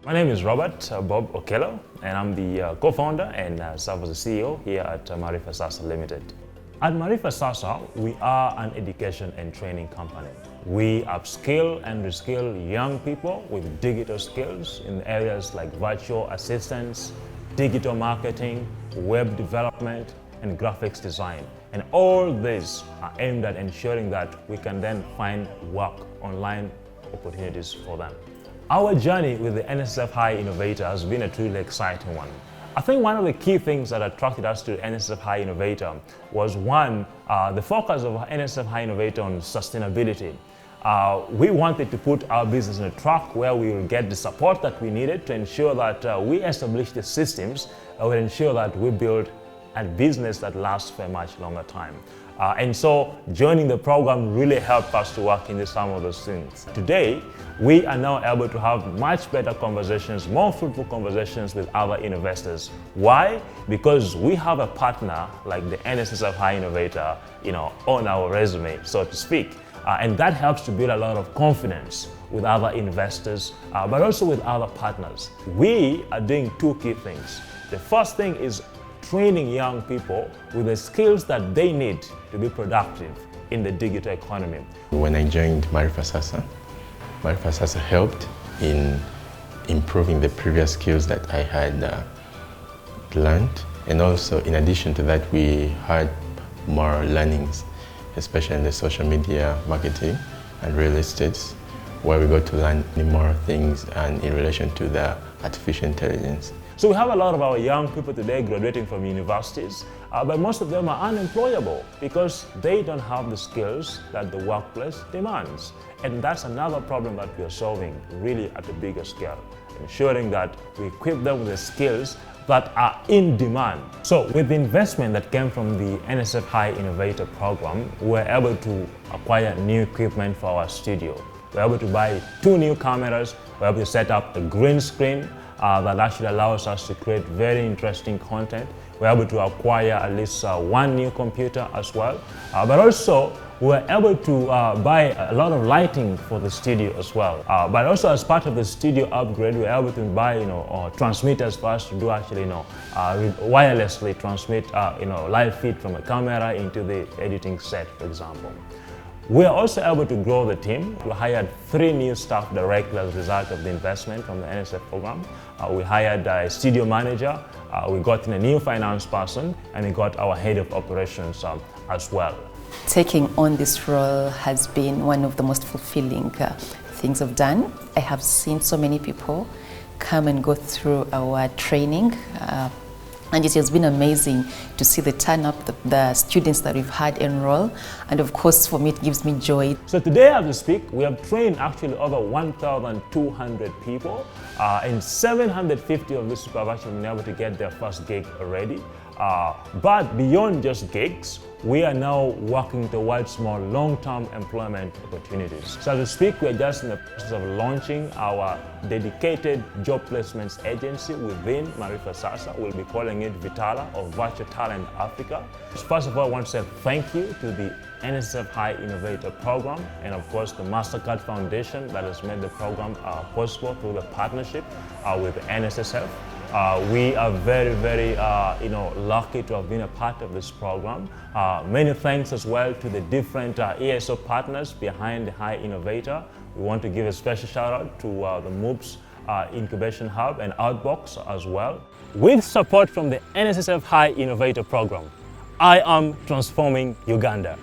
My name is Robert Bob Okello, and I'm the co-founder and serve as the CEO here at Maarifasasa Limited. At Maarifasasa, we are an education and training company. We upskill and reskill young people with digital skills in areas like virtual assistants, digital marketing, web development, and graphics design. And all these are aimed at ensuring that we can then find work, online opportunities for them. Our journey with the NSSF High Innovator has been a truly exciting one. I think one of the key things that attracted us to NSSF High Innovator was one, the focus of NSSF High Innovator on sustainability. We wanted to put our business on a track where we will get the support that we needed to ensure that we establish the systems that will ensure that we build a business that lasts for a much longer time. And so joining the program really helped us to work into some of those things. Today, we are now able to have much better conversations, more fruitful conversations with other investors. Why? Because we have a partner like the NSSF High Innovator, on our resume, so to speak. And that helps to build a lot of confidence with other investors, but also with other partners. We are doing two key things. The first thing is training young people with the skills that they need to be productive in the digital economy. When I joined Maarifasasa, Maarifasasa helped in improving the previous skills that I had learned. And also, in addition to that, we had more learnings, especially in the social media marketing and real estate, where we got to learn more things and in relation to the artificial intelligence. So we have a lot of our young people today graduating from universities, but most of them are unemployable because they don't have the skills that the workplace demands. And that's another problem that we are solving really at a bigger scale, ensuring that we equip them with the skills that are in demand. So with the investment that came from the NSSF High Innovator program, we were able to acquire new equipment for our studio. We were able to buy 2 new cameras, we were able to set up a green screen that actually allows us to create very interesting content. We're able to acquire at least 1 new computer as well. But also, we were able to buy a lot of lighting for the studio as well. But also, as part of the studio upgrade, we were able to buy transmitters for us to do actually wirelessly transmit live feed from a camera into the editing set, for example. We are also able to grow the team. We hired 3 new staff directly as a result of the investment from the NSF program. We hired a studio manager, we got in a new finance person, and we got our head of operations as well. Taking on this role has been one of the most fulfilling things I've done. I have seen so many people come and go through our training. And it has been amazing to see the turn up, the students that we've had enroll. And of course, for me, it gives me joy. So today, as we speak, we have trained actually over 1,200 people, and 750 of these people have actually been able to get their first gig already. But beyond just gigs, we are now working towards more long-term employment opportunities. So as we speak, we're just in the process of launching our dedicated job placements agency within Maarifasasa. We'll be calling it Vitala, or Virtual Talent Africa. First of all, I want to say thank you to the NSSF High Innovator program, and of course the MasterCard Foundation that has made the program possible through the partnership with NSSF. We are very, very lucky to have been a part of this program. Many thanks as well to the different ESO partners behind the High Innovator. We want to give a special shout out to the MOOPS Incubation Hub and Outbox as well. With support from the NSSF High Innovator program, I am transforming Uganda.